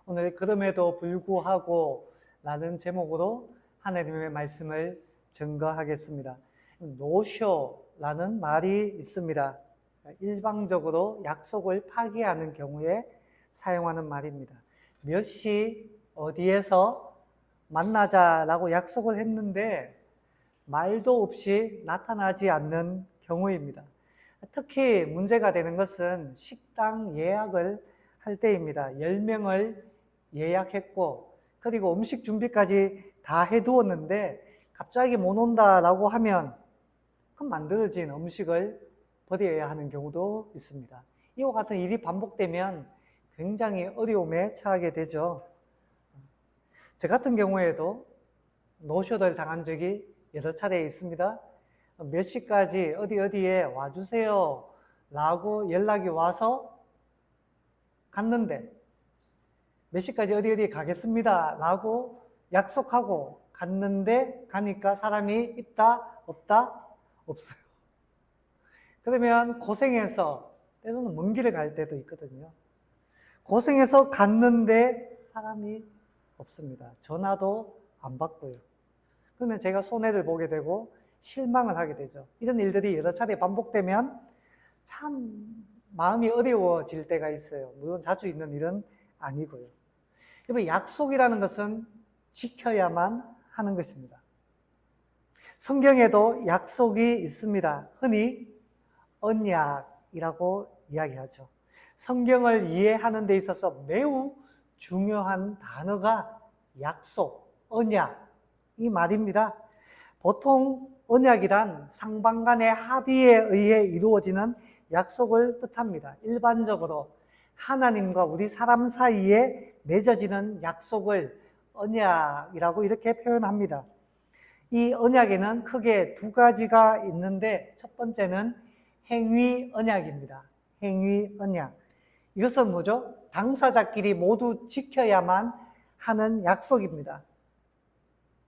오늘 그럼에도 불구하고 라는 제목으로 하나님의 말씀을 증거하겠습니다. 노쇼라는 말이 있습니다. 일방적으로 약속을 파기하는 경우에 사용하는 말입니다. 몇 시 어디에서 만나자라고 약속을 했는데 말도 없이 나타나지 않는 경우입니다. 특히 문제가 되는 것은 식당 예약을 할 때입니다. 10명을 예약했고 그리고 음식 준비까지 다 해두었는데 갑자기 못 온다라고 하면 그 만들어진 음식을 버려야 하는 경우도 있습니다. 이와 같은 일이 반복되면 굉장히 어려움에 처하게 되죠. 저 같은 경우에도 노쇼를 당한 적이 여러 차례 있습니다. 몇 시까지 어디에 와주세요 라고 연락이 와서 갔는데 몇 시까지 어디에 가겠습니다 라고 약속하고 갔는데 가니까 사람이 있다 없다 없어요. 그러면 고생해서 때로는 먼 길을 갈 때도 있거든요. 고생해서 갔는데 사람이 없습니다. 전화도 안 받고요. 그러면 제가 손해를 보게 되고 실망을 하게 되죠. 이런 일들이 여러 차례 반복되면 참 마음이 어려워질 때가 있어요. 물론 자주 있는 일은 아니고요. 여러분, 약속이라는 것은 지켜야만 하는 것입니다. 성경에도 약속이 있습니다. 흔히 언약이라고 이야기하죠. 성경을 이해하는 데 있어서 매우 중요한 단어가 약속, 언약, 이 말입니다. 보통 언약이란 상방 간의 합의에 의해 이루어지는 약속을 뜻합니다. 일반적으로 하나님과 우리 사람 사이에 맺어지는 약속을 언약이라고 이렇게 표현합니다. 이 언약에는 크게 두 가지가 있는데 첫 번째는 행위 언약입니다. 행위 언약. 이것은 뭐죠? 당사자끼리 모두 지켜야만 하는 약속입니다.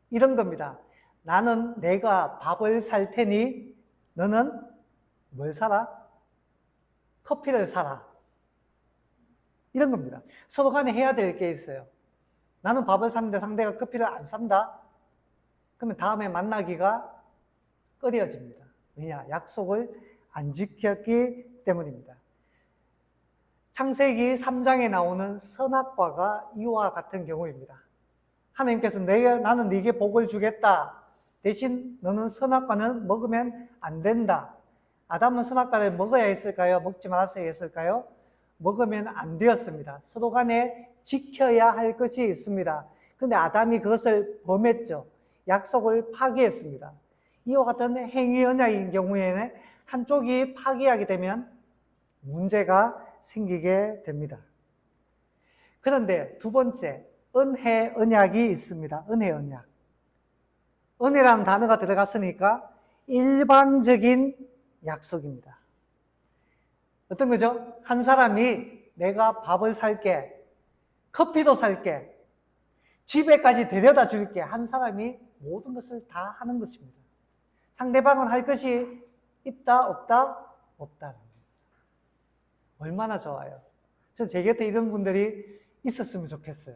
이런 겁니다. 나는 내가 밥을 살 테니 너는 뭘 사라? 커피를 사라. 이런 겁니다. 서로 간에 해야 될 게 있어요. 나는 밥을 샀는데 상대가 커피를 안 산다? 그러면 다음에 만나기가 꺼려집니다. 왜냐? 약속을 안 지켰기 때문입니다. 창세기 3장에 나오는 선악과가 이와 같은 경우입니다. 하나님께서 나는 네게 복을 주겠다. 대신 너는 선악과는 먹으면 안 된다. 아담은 선악과를 먹어야 했을까요? 먹지 말았어야 했을까요? 먹으면 안 되었습니다. 서로 간에 지켜야 할 것이 있습니다. 그런데 아담이 그것을 범했죠. 약속을 파기했습니다. 이와 같은 행위 언약인 경우에는 한쪽이 파기하게 되면 문제가 생기게 됩니다. 그런데 두 번째, 은혜 언약이 있습니다. 은혜 언약. 은혜라는 단어가 들어갔으니까 일방적인 약속입니다. 어떤 거죠? 한 사람이 내가 밥을 살게, 커피도 살게, 집에까지 데려다 줄게. 한 사람이 모든 것을 다 하는 것입니다. 상대방은 할 것이 있다, 없다? 없다. 얼마나 좋아요. 저는 제 곁에 이런 분들이 있었으면 좋겠어요.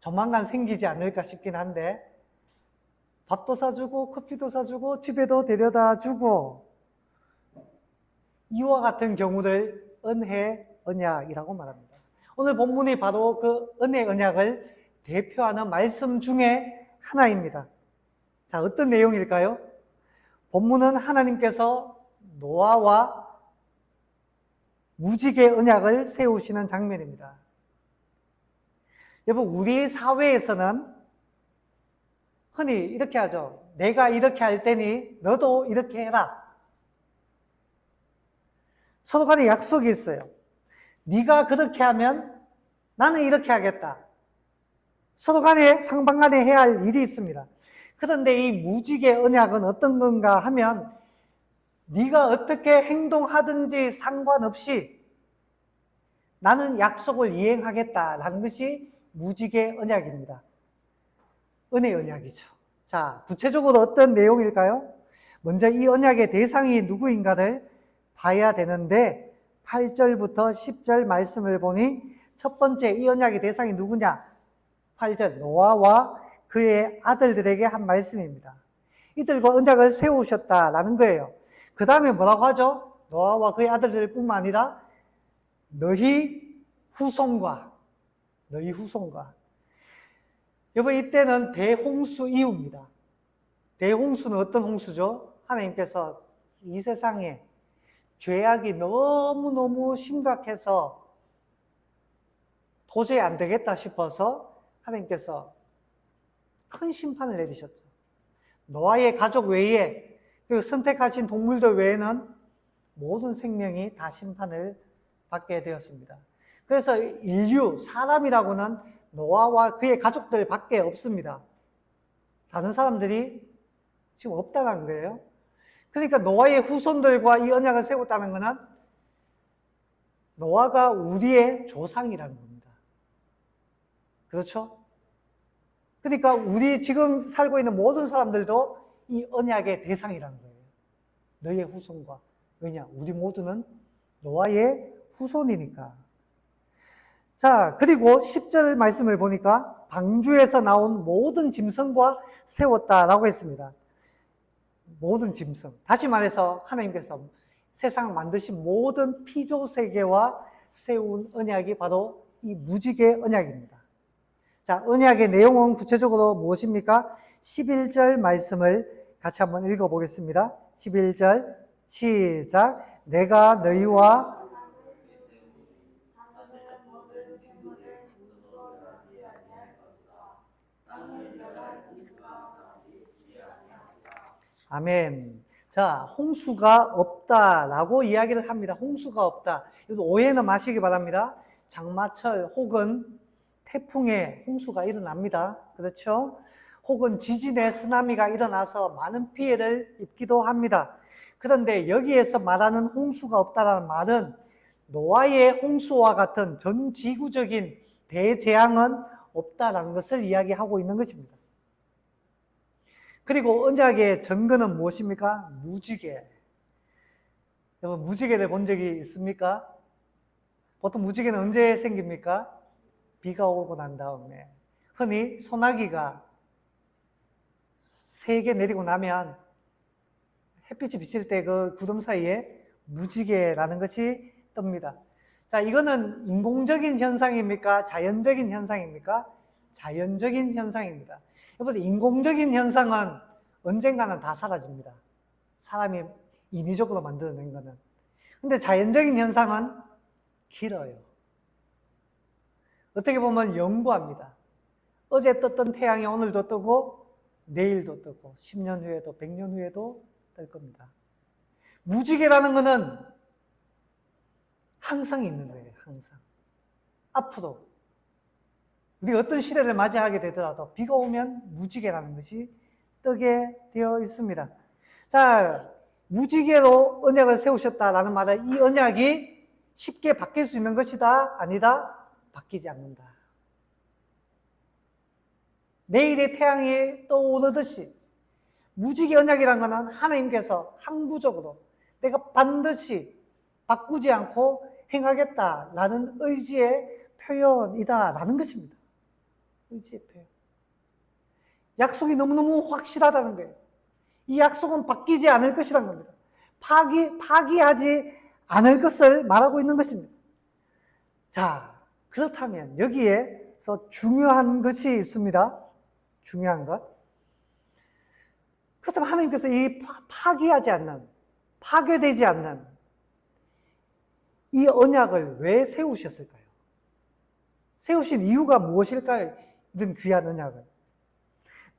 조만간 생기지 않을까 싶긴 한데 밥도 사주고 커피도 사주고 집에도 데려다 주고 이와 같은 경우를 은혜 언약이라고 말합니다. 오늘 본문이 바로 그 은혜 언약을 대표하는 말씀 중에 하나입니다. 자, 어떤 내용일까요? 본문은 하나님께서 노아와 무지개 언약을 세우시는 장면입니다. 여러분, 우리 사회에서는 흔히 이렇게 하죠. 내가 이렇게 할 테니 너도 이렇게 해라. 서로 간에 약속이 있어요. 네가 그렇게 하면 나는 이렇게 하겠다. 서로 간에 상방 간에 해야 할 일이 있습니다. 그런데 이 무지개 언약은 어떤 건가 하면 네가 어떻게 행동하든지 상관없이 나는 약속을 이행하겠다라는 것이 무지개 언약입니다. 은혜 언약이죠. 자, 구체적으로 어떤 내용일까요? 먼저 이 언약의 대상이 누구인가를 봐야 되는데 8절부터 10절 말씀을 보니 첫 번째 이 언약의 대상이 누구냐? 8절 노아와 그의 아들들에게 한 말씀입니다. 이들과 언약을 세우셨다라는 거예요. 그 다음에 뭐라고 하죠? 노아와 그의 아들들 뿐만 아니라 너희 후손과 여러분 이때는 대홍수 이후입니다. 대홍수는 어떤 홍수죠? 하나님께서 이 세상에 죄악이 너무너무 심각해서 도저히 안 되겠다 싶어서 하나님께서 큰 심판을 내리셨죠. 노아의 가족 외에 그리고 선택하신 동물들 외에는 모든 생명이 다 심판을 받게 되었습니다. 그래서 인류, 사람이라고는 노아와 그의 가족들 밖에 없습니다. 다른 사람들이 지금 없다는 거예요. 그러니까 노아의 후손들과 이 언약을 세웠다는 것은 노아가 우리의 조상이라는 겁니다. 그렇죠? 그러니까 우리 지금 살고 있는 모든 사람들도 이 언약의 대상이라는 거예요. 너의 후손과. 왜냐? 우리 모두는 노아의 후손이니까. 자, 그리고 10절 말씀을 보니까 방주에서 나온 모든 짐승과 세웠다라고 했습니다. 모든 짐승. 다시 말해서 하나님께서 세상을 만드신 모든 피조세계와 세운 언약이 바로 이 무지개 언약입니다. 자, 언약의 내용은 구체적으로 무엇입니까? 11절 말씀을 같이 한번 읽어보겠습니다. 11절 시작. 내가 너희와 아멘. 자, 홍수가 없다라고 이야기를 합니다. 홍수가 없다. 이거 오해는 마시기 바랍니다. 장마철 혹은 태풍에 홍수가 일어납니다. 그렇죠? 혹은 지진에 쓰나미가 일어나서 많은 피해를 입기도 합니다. 그런데 여기에서 말하는 홍수가 없다라는 말은 노아의 홍수와 같은 전 지구적인 대재앙은 없다라는 것을 이야기하고 있는 것입니다. 그리고 언약의 증거는 무엇입니까? 무지개. 여러분 무지개를 본 적이 있습니까? 보통 무지개는 언제 생깁니까? 비가 오고 난 다음에. 흔히 소나기가 3개 내리고 나면 햇빛이 비칠 때 그 구름 사이에 무지개라는 것이 뜹니다. 자, 이거는 인공적인 현상입니까? 자연적인 현상입니까? 자연적인 현상입니다. 여러분, 인공적인 현상은 언젠가는 다 사라집니다. 사람이 인위적으로 만들어낸 거는. 근데 자연적인 현상은 길어요. 어떻게 보면 영구합니다. 어제 떴던 태양이 오늘도 뜨고 내일도 뜨고 10년 후에도 100년 후에도 뜰 겁니다. 무지개라는 것은 항상 있는 거예요. 항상. 앞으로 우리가 어떤 시대를 맞이하게 되더라도 비가 오면 무지개라는 것이 뜨게 되어 있습니다. 자, 무지개로 언약을 세우셨다라는 말은 이 언약이 쉽게 바뀔 수 있는 것이다? 아니다? 바뀌지 않는다. 내일의 태양이 떠오르듯이 무지개 언약이라는 것은 하나님께서 항구적으로 내가 반드시 바꾸지 않고 행하겠다라는 의지의 표현이다라는 것입니다. 의지의 표현. 약속이 너무너무 확실하다는 거예요. 이 약속은 바뀌지 않을 것이라는 겁니다. 파기하지 않을 것을 말하고 있는 것입니다. 자, 그렇다면 여기에서 중요한 것이 있습니다. 중요한 것. 그렇다면 하나님께서 이 파기하지 않는, 파괴되지 않는 이 언약을 왜 세우셨을까요? 세우신 이유가 무엇일까요? 이런 귀한 언약을.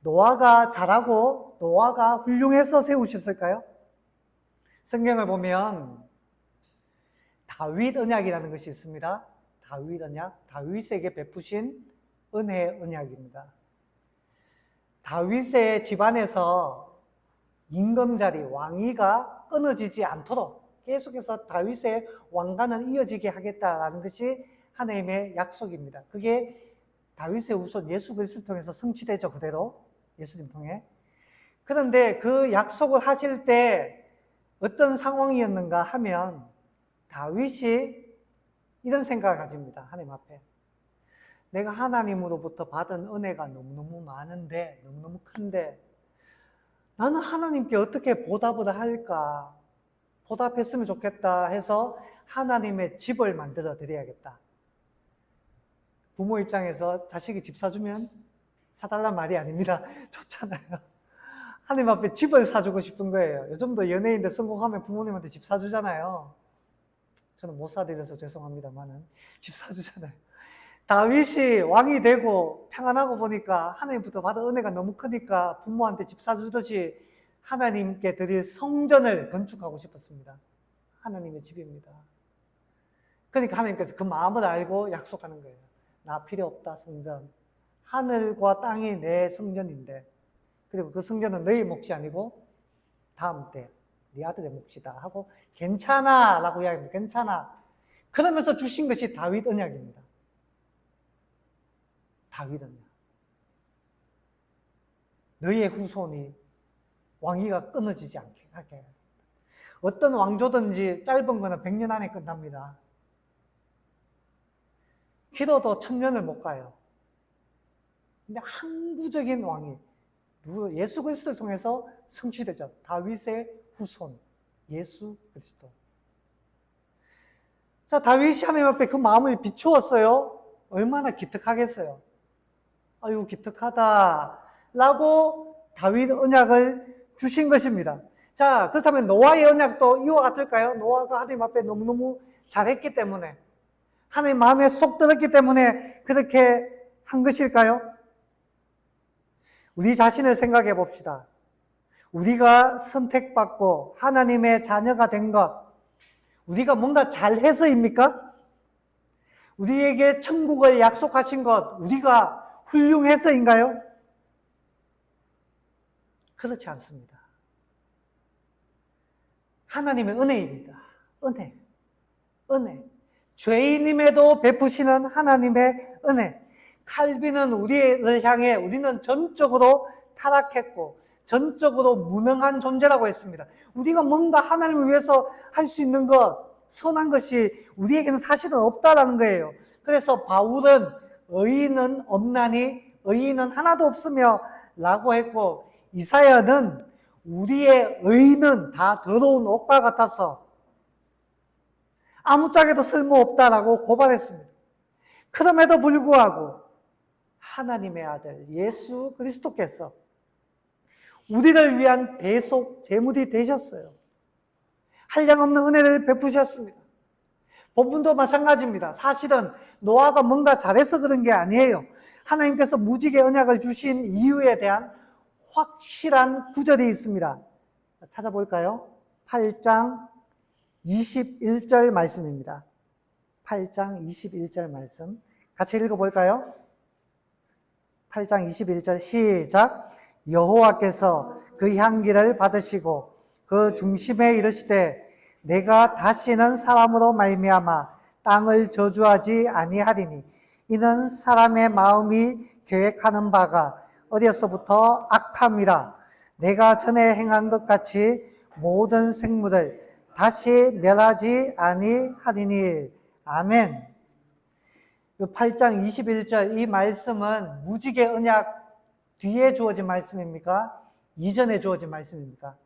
노아가 잘하고 노아가 훌륭해서 세우셨을까요? 성경을 보면 다윗 언약이라는 것이 있습니다. 다윗 언약, 다윗에게 베푸신 은혜의 언약입니다. 다윗의 집안에서 임금자리, 왕위가 끊어지지 않도록 계속해서 다윗의 왕가는 이어지게 하겠다라는 것이 하나님의 약속입니다. 그게 다윗의 후손 예수 그리스도를 통해서 성취되죠. 그대로 예수님 통해. 그런데 그 약속을 하실 때 어떤 상황이었는가 하면 다윗이 이런 생각을 가집니다. 하나님 앞에. 내가 하나님으로부터 받은 은혜가 너무너무 많은데, 너무너무 큰데, 나는 하나님께 어떻게 보답을 할까? 보답했으면 좋겠다 해서 하나님의 집을 만들어 드려야겠다. 부모 입장에서 자식이 집 사주면 사달란 말이 아닙니다. 좋잖아요. 하나님 앞에 집을 사주고 싶은 거예요. 요즘도 연예인들 성공하면 부모님한테 집 사주잖아요. 저는 못 사드려서 죄송합니다만은 집 사주잖아요. 다윗이 왕이 되고 평안하고 보니까 하나님부터 받은 은혜가 너무 크니까 부모한테 집 사주듯이 하나님께 드릴 성전을 건축하고 싶었습니다. 하나님의 집입니다. 그러니까 하나님께서 그 마음을 알고 약속하는 거예요. 나 필요 없다, 성전. 하늘과 땅이 내 성전인데, 그리고 그 성전은 너희 몫이 아니고 다음 때 네 아들의 몫이다 하고 괜찮아 라고 이야기합니다. 괜찮아. 그러면서 주신 것이 다윗 언약입니다. 다윗 언약. 너희의 후손이 왕위가 끊어지지 않게 하게. 어떤 왕조든지 짧은 거는 100년 안에 끝납니다. 길어도 1000년을 못 가요. 근데 항구적인 왕이 예수 그리스도를 통해서 성취되죠. 다윗의 후손, 예수 그리스도. 자, 다윗이 하나님 앞에 그 마음을 비추었어요. 얼마나 기특하겠어요. 아유, 기특하다. 라고 다윗 언약을 주신 것입니다. 자, 그렇다면 노아의 언약도 이와 같을까요? 노아가 하나님 앞에 너무너무 잘했기 때문에, 하나님 마음에 쏙 들었기 때문에 그렇게 한 것일까요? 우리 자신을 생각해 봅시다. 우리가 선택받고 하나님의 자녀가 된 것, 우리가 뭔가 잘해서입니까? 우리에게 천국을 약속하신 것, 우리가 훌륭해서인가요? 그렇지 않습니다. 하나님의 은혜입니다. 은혜. 죄인임에도 베푸시는 하나님의 은혜. 칼빈은 우리를 향해 우리는 전적으로 타락했고 전적으로 무능한 존재라고 했습니다. 우리가 뭔가 하나님을 위해서 할 수 있는 것, 선한 것이 우리에게는 사실은 없다라는 거예요. 그래서 바울은 의인은 없나니 의인은 하나도 없으며 라고 했고, 이사야는 우리의 의인은 다 더러운 옷과 같아서 아무짝에도 쓸모없다라고 고발했습니다. 그럼에도 불구하고 하나님의 아들 예수 그리스도께서 우리를 위한 대속 제물이 되셨어요. 한량없는 은혜를 베푸셨습니다. 본문도 마찬가지입니다. 사실은 노아가 뭔가 잘해서 그런 게 아니에요. 하나님께서 무지개 언약을 주신 이유에 대한 확실한 구절이 있습니다. 찾아볼까요? 8장 21절 말씀입니다. 8장 21절 말씀 같이 읽어볼까요? 8장 21절 시작. 여호와께서 그 향기를 받으시고 그 중심에 이르시되 내가 다시는 사람으로 말미암아 땅을 저주하지 아니하리니 이는 사람의 마음이 계획하는 바가 어려서부터 악함이라. 내가 전에 행한 것 같이 모든 생물을 다시 멸하지 아니하리니. 아멘. 8장 21절 이 말씀은 무지개 언약 뒤에 주어진 말씀입니까? 이전에 주어진 말씀입니까?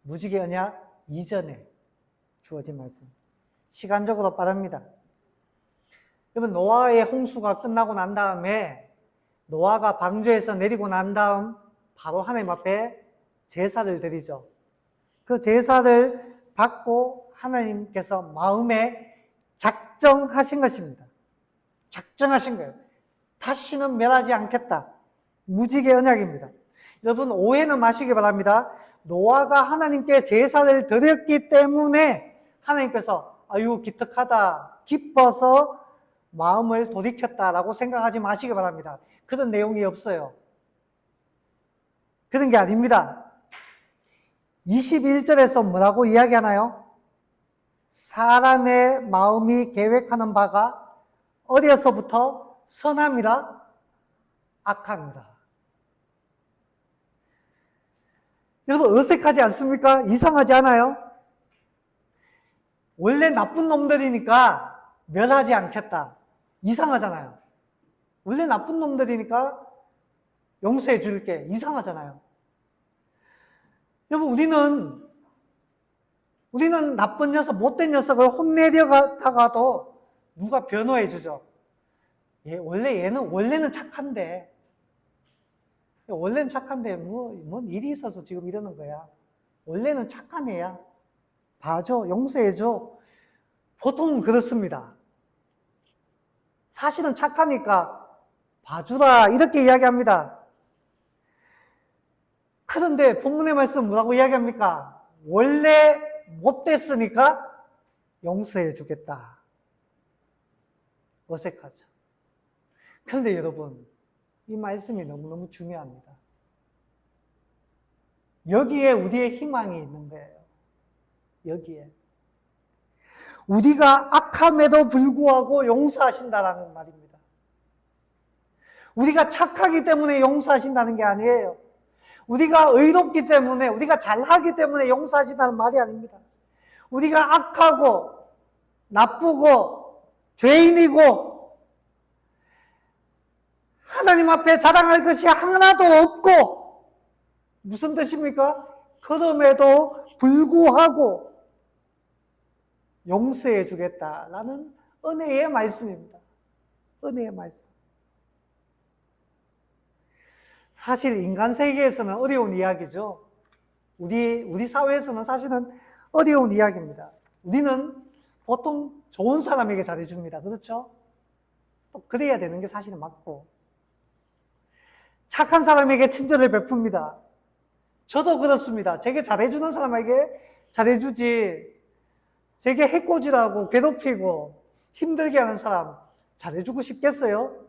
무지개 언약 이전에 주어진 말씀. 시간적으로 빠릅니다. 여러분, 노아의 홍수가 끝나고 난 다음에 노아가 방주에서 내리고 난 다음 바로 하나님 앞에 제사를 드리죠. 그 제사를 받고 하나님께서 마음에 작정하신 것입니다. 작정하신 거예요. 다시는 멸하지 않겠다. 무지개 언약입니다. 여러분, 오해는 마시기 바랍니다. 노아가 하나님께 제사를 드렸기 때문에 하나님께서 아유 기특하다, 기뻐서 마음을 돌이켰다라고 생각하지 마시기 바랍니다. 그런 내용이 없어요. 그런 게 아닙니다. 21절에서 뭐라고 이야기하나요? 사람의 마음이 계획하는 바가 어려서부터 선함이라 악함이라. 여러분, 어색하지 않습니까? 이상하지 않아요? 원래 나쁜 놈들이니까 멸하지 않겠다. 이상하잖아요. 원래 나쁜 놈들이니까 용서해 줄게. 이상하잖아요. 여러분, 우리는 나쁜 녀석, 못된 녀석을 혼내려다가도 누가 변호해 주죠. 원래는 착한데, 뭔 일이 있어서 지금 이러는 거야. 원래는 착한 애야. 봐줘, 용서해줘. 보통 그렇습니다. 사실은 착하니까 봐주라, 이렇게 이야기합니다. 그런데 본문의 말씀은 뭐라고 이야기합니까? 원래 못됐으니까 용서해 주겠다. 어색하죠. 그런데 여러분, 이 말씀이 너무너무 중요합니다. 여기에 우리의 희망이 있는 거예요. 여기에. 우리가 악함에도 불구하고 용서하신다라는 말입니다. 우리가 착하기 때문에 용서하신다는 게 아니에요. 우리가 의롭기 때문에, 우리가 잘하기 때문에 용서하신다는 말이 아닙니다. 우리가 악하고, 나쁘고, 죄인이고, 하나님 앞에 자랑할 것이 하나도 없고, 무슨 뜻입니까? 그럼에도 불구하고 용서해 주겠다라는 은혜의 말씀입니다. 은혜의 말씀. 사실 인간 세계에서는 어려운 이야기죠. 우리 사회에서는 사실은 어려운 이야기입니다. 우리는 보통 좋은 사람에게 잘해줍니다. 그렇죠? 또 그래야 되는 게 사실은 맞고. 착한 사람에게 친절을 베풉니다. 저도 그렇습니다. 제게 잘해주는 사람에게 잘해주지, 제게 해코지라고 괴롭히고 힘들게 하는 사람 잘해주고 싶겠어요?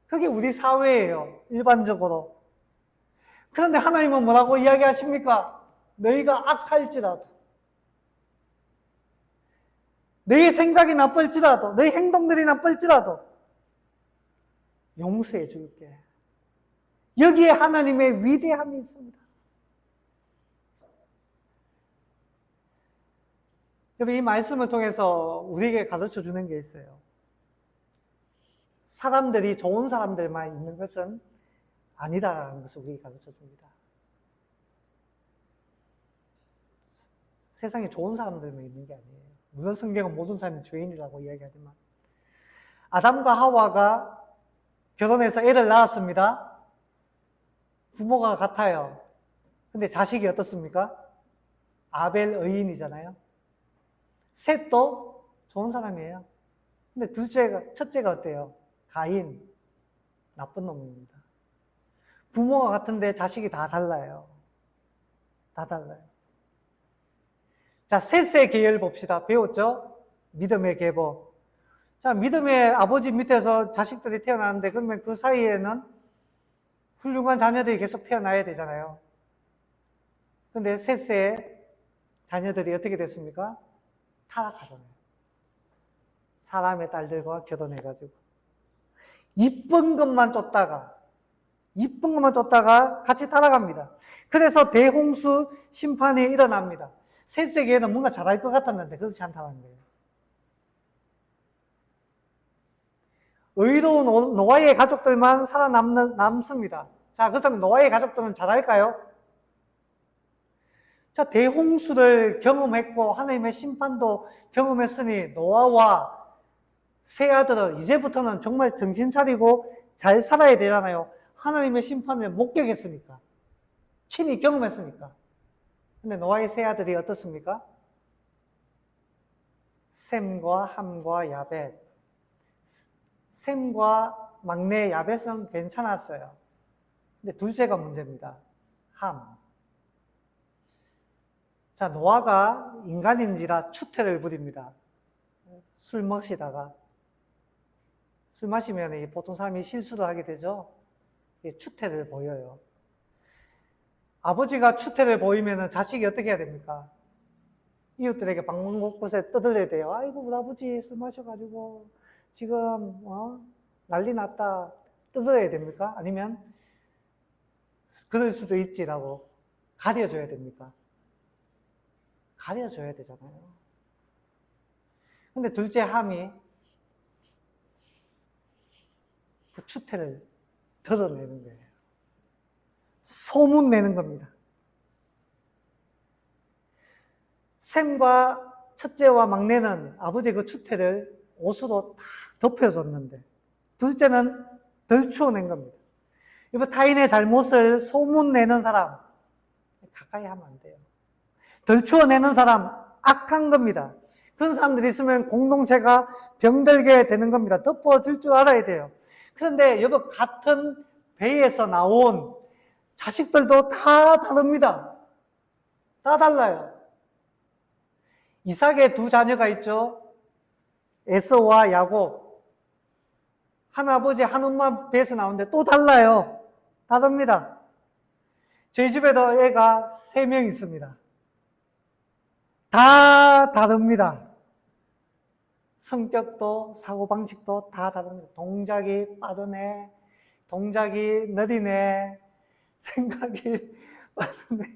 그게 우리 사회예요. 일반적으로. 그런데 하나님은 뭐라고 이야기하십니까? 너희가 악할지라도, 너희 생각이 나쁠지라도, 너희 행동들이 나쁠지라도 용서해 줄게. 여기에 하나님의 위대함이 있습니다. 여러분, 이 말씀을 통해서 우리에게 가르쳐 주는 게 있어요. 사람들이 좋은 사람들만 있는 것은 아니다라는 것을 우리에게 가르쳐 줍니다. 세상에 좋은 사람들만 있는 게 아니에요. 물론 성경은 모든 사람이 죄인이라고 이야기하지만, 아담과 하와가 결혼해서 애를 낳았습니다. 부모가 같아요. 근데 자식이 어떻습니까? 아벨 의인이잖아요. 셋도 좋은 사람이에요. 근데 첫째가 어때요? 가인, 나쁜 놈입니다. 부모가 같은데 자식이 다 달라요. 다 달라요. 자, 셋의 계열 봅시다. 배웠죠? 믿음의 계보. 자, 믿음의 아버지 밑에서 자식들이 태어나는데, 그러면 그 사이에는 훌륭한 자녀들이 계속 태어나야 되잖아요. 근데 셋의 자녀들이 어떻게 됐습니까? 타락하잖아요. 사람의 딸들과 결혼해가지고. 이쁜 것만 쫓다가 같이 타락합니다. 그래서 대홍수 심판이 일어납니다. 셋세계에는 뭔가 잘할 것 같았는데 그렇지 않다는 거예요. 의로운 노아의 가족들만 살아남습니다. 자, 그렇다면 노아의 가족들은 잘할까요? 자, 대홍수를 경험했고 하나님의 심판도 경험했으니 노아와 세 아들은 이제부터는 정말 정신 차리고 잘 살아야 되잖아요. 하나님의 심판을 목격했으니까. 친히 경험했으니까. 근데 노아의 세 아들이 어떻습니까? 셈과 함과 야벳. 셈과 막내 야벳은 괜찮았어요. 근데 둘째가 문제입니다. 함. 자, 노아가 인간인지라 추태를 부립니다. 술 마시다가. 술 마시면 보통 사람이 실수를 하게 되죠. 추태를 보여요. 아버지가 추태를 보이면 자식이 어떻게 해야 됩니까? 이웃들에게 방문곳곳에 떠들어야 돼요. 아이고, 우리 아버지 술 마셔가지고 지금 난리 났다. 떠들어야 됩니까? 아니면 그럴 수도 있지라고 가려줘야 됩니까? 가려줘야 되잖아요. 근데 둘째 함이 그 추태를 드러내는 거예요. 소문내는 겁니다. 셈과 첫째와 막내는 아버지의 그 추태를 옷으로 다 덮여줬는데 둘째는 덜 추어낸 겁니다. 이번 타인의 잘못을 소문내는 사람 가까이 하면 안 돼요. 덜 추어내는 사람 악한 겁니다. 그런 사람들이 있으면 공동체가 병들게 되는 겁니다. 덮어줄 줄 알아야 돼요. 그런데 여러분 같은 배에서 나온 자식들도 다 다릅니다. 다 달라요. 이삭의 두 자녀가 있죠. 에서와 야곱. 한 아버지 한 엄마 배에서 나오는데 또 달라요. 다릅니다. 저희 집에도 애가 3명 있습니다. 다 다릅니다. 성격도 사고방식도 다 다릅니다. 동작이 빠른 애, 동작이 느린 애, 생각이 빠른 애,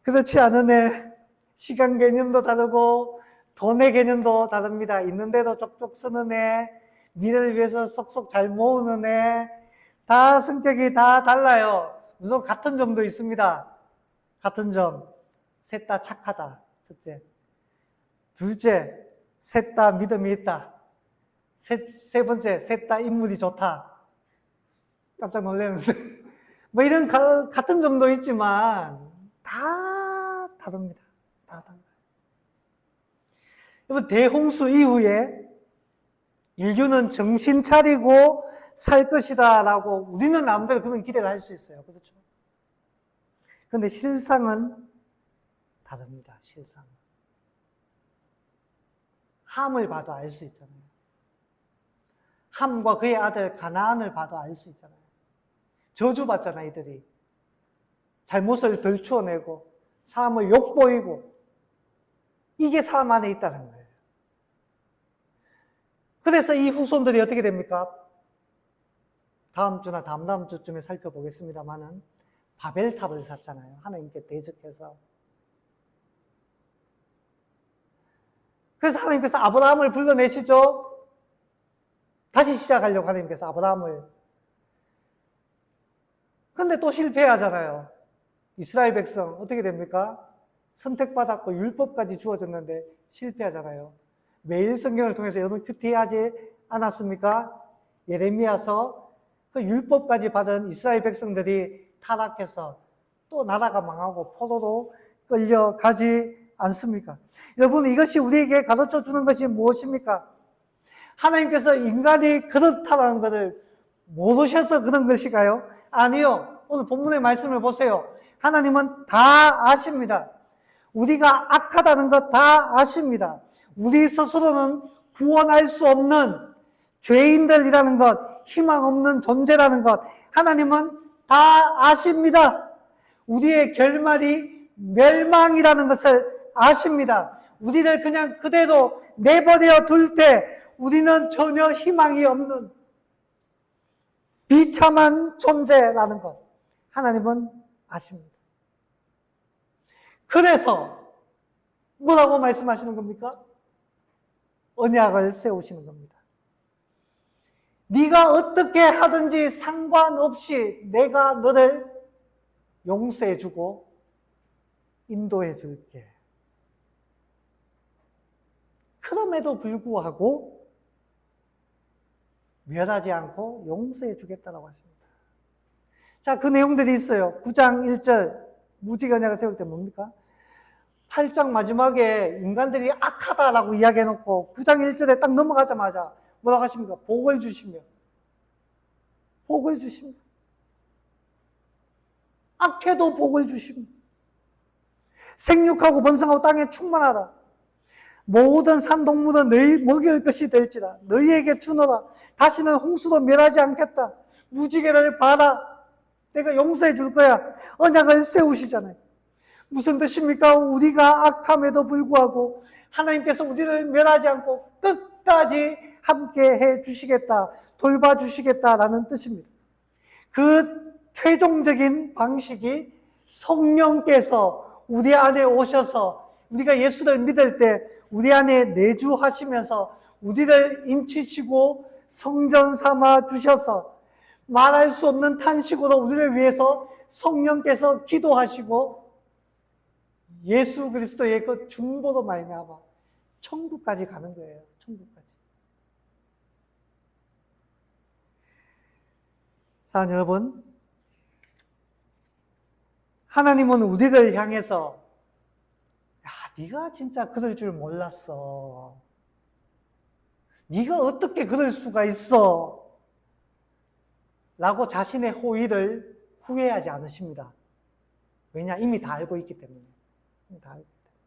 그렇지 않은 애, 시간 개념도 다르고 돈의 개념도 다릅니다. 있는데도 쪽쪽 쓰는 애, 미래를 위해서 쏙쏙 잘 모으는 애, 다 성격이 다 달라요. 물론 같은 점도 있습니다. 같은 점, 셋 다 착하다. 첫째. 둘째, 셋 다 믿음이 있다. 세 번째, 셋 다 인물이 좋다. 깜짝 놀랐는데. 뭐 이런 같은 점도 있지만 다 다릅니다. 다 달라요. 여러분, 대홍수 이후에 인류는 정신 차리고 살 것이다 라고 우리는 마음대로 그런 기대를 할 수 있어요. 그렇죠? 그런데 실상은 다릅니다. 실상은. 함을 봐도 알 수 있잖아요. 함과 그의 아들 가나안을 봐도 알 수 있잖아요. 저주받잖아, 이들이. 잘못을 덜 추어내고 사람을 욕보이고 이게 사람 안에 있다는 거예요. 그래서 이 후손들이 어떻게 됩니까? 다음 주나 다음 주쯤에 살펴보겠습니다만은 바벨탑을 샀잖아요. 하나님께 대적해서. 그래서 하나님께서 아브라함을 불러내시죠. 다시 시작하려고 하나님께서 아브라함을. 근데 또 실패하잖아요. 이스라엘 백성 어떻게 됩니까? 선택받았고 율법까지 주어졌는데 실패하잖아요. 매일 성경을 통해서 여러분 큐티하지 않았습니까? 예레미야서 그 율법까지 받은 이스라엘 백성들이 타락해서 또 나라가 망하고 포로로 끌려가지 않습니까? 여러분, 이것이 우리에게 가르쳐 주는 것이 무엇입니까? 하나님께서 인간이 그렇다는 것을 모르셔서 그런 것일까요? 아니요. 오늘 본문의 말씀을 보세요. 하나님은 다 아십니다. 우리가 악하다는 것 다 아십니다. 우리 스스로는 구원할 수 없는 죄인들이라는 것, 희망 없는 존재라는 것, 하나님은 다 아십니다. 우리의 결말이 멸망이라는 것을 아십니다. 우리를 그냥 그대로 내버려 둘 때 우리는 전혀 희망이 없는 비참한 존재라는 것, 하나님은 아십니다. 그래서 뭐라고 말씀하시는 겁니까? 언약을 세우시는 겁니다. 네가 어떻게 하든지 상관없이 내가 너를 용서해주고 인도해줄게. 그럼에도 불구하고 멸하지 않고 용서해주겠다라고 하십니다. 자, 그 내용들이 있어요. 9장 1절 무지개 언약을 세울 때 뭡니까? 8장 마지막에 인간들이 악하다라고 이야기해놓고 9장 1절에 딱 넘어가자마자 뭐라고 하십니까? 복을 주시며 악해도 복을 주시며 생육하고 번성하고 땅에 충만하라. 모든 산동물은 너희 먹일 것이 될지라. 너희에게 주노라. 다시는 홍수도 멸하지 않겠다. 무지개를 봐라. 내가 용서해 줄 거야. 언약을 세우시잖아요. 무슨 뜻입니까? 우리가 악함에도 불구하고 하나님께서 우리를 멸하지 않고 끝까지 함께 해 주시겠다, 돌봐주시겠다라는 뜻입니다. 그 최종적인 방식이 성령께서 우리 안에 오셔서 우리가 예수를 믿을 때 우리 안에 내주하시면서 우리를 인치시고 성전 삼아 주셔서 말할 수 없는 탄식으로 우리를 위해서 성령께서 기도하시고 예수 그리스도의 그 중보로 말미암아 천국까지 가는 거예요. 천국까지. 사랑하는 여러분, 하나님은 우리를 향해서 야, 네가 진짜 그럴 줄 몰랐어. 네가 어떻게 그럴 수가 있어? 라고 자신의 호의를 후회하지 않으십니다. 왜냐? 이미 다 알고 있기 때문에. 다 알고 있기 때문에.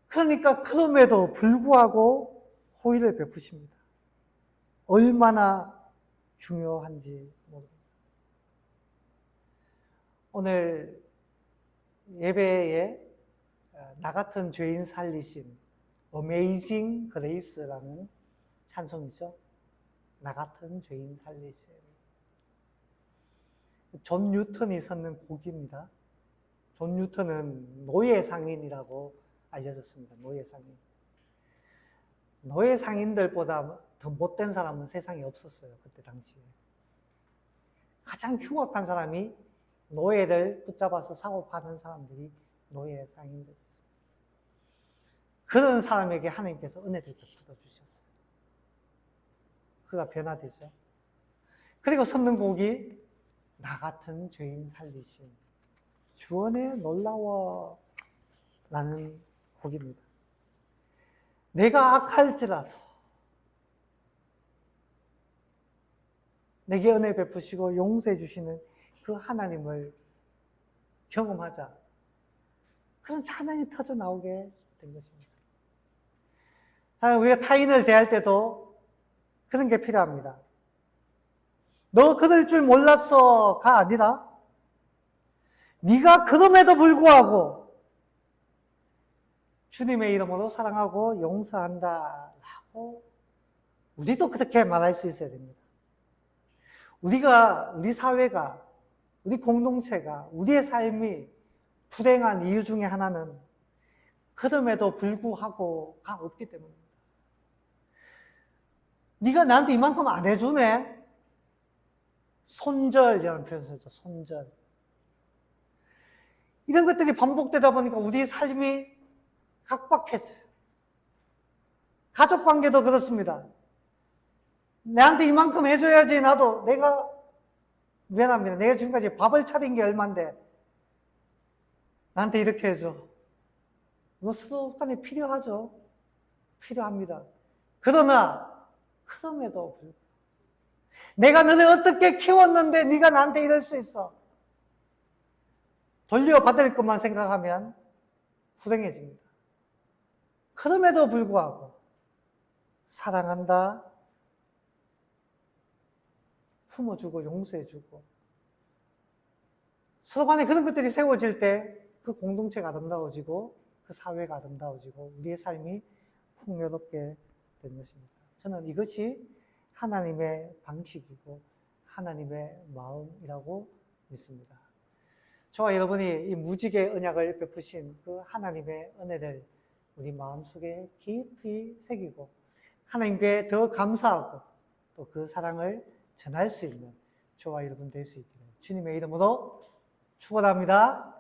그러니까 그럼에도 불구하고 호의를 베푸십니다. 얼마나 중요한지 모릅니다. 오늘 예배에 나 같은 죄인 살리신 Amazing Grace라는 찬송이죠. 나 같은 죄인 살리신. 존 뉴턴이 썼는 곡입니다. 존 뉴턴은 노예 상인이라고 알려졌습니다. 노예 상인. 노예 상인들보다 더 못된 사람은 세상에 없었어요. 그때 당시에. 가장 흉악한 사람이 노예를 붙잡아서 사고 파는 사람들이 노예 상인들. 그런 사람에게 하나님께서 은혜를 베풀어 주셨어요. 그가 변화되죠. 그리고 섰는 곡이 나 같은 죄인 살리신 주원의 놀라워 라는 곡입니다. 내가 악할지라도 내게 은혜 베푸시고 용서해 주시는 그 하나님을 경험하자. 그런 찬양이 터져 나오게 된 것입니다. 우리가 타인을 대할 때도 그런 게 필요합니다. 너 그럴 줄 몰랐어가 아니라 네가 그럼에도 불구하고 주님의 이름으로 사랑하고 용서한다라고 우리도 그렇게 말할 수 있어야 됩니다. 우리 사회가, 우리 공동체가, 우리의 삶이 불행한 이유 중에 하나는 그럼에도 불구하고가 없기 때문입니다. 네가 나한테 이만큼 안 해주네? 손절이라는 표현을 쓰죠. 손절. 이런 것들이 반복되다 보니까 우리의 삶이 각박해져요. 가족관계도 그렇습니다. 내한테 이만큼 해줘야지 나도 내가 미안합니다. 내가 지금까지 밥을 차린 게 얼만데 나한테 이렇게 해줘. 이거 서로 간에 필요하죠. 필요합니다. 그러나 그럼에도 불구하고 내가 너를 어떻게 키웠는데 네가 나한테 이럴 수 있어. 돌려받을 것만 생각하면 불행해집니다. 그럼에도 불구하고 사랑한다, 품어주고 용서해주고 서로 간에 그런 것들이 세워질 때 그 공동체가 아름다워지고 그 사회가 아름다워지고 우리의 삶이 풍요롭게 되는 것입니다. 저는 이것이 하나님의 방식이고 하나님의 마음이라고 믿습니다. 저와 여러분이 이 무지개 언약을 베푸신 그 하나님의 은혜를 우리 마음속에 깊이 새기고 하나님께 더 감사하고 또 그 사랑을 전할 수 있는 저와 여러분 될 수 있기를 주님의 이름으로 축원합니다.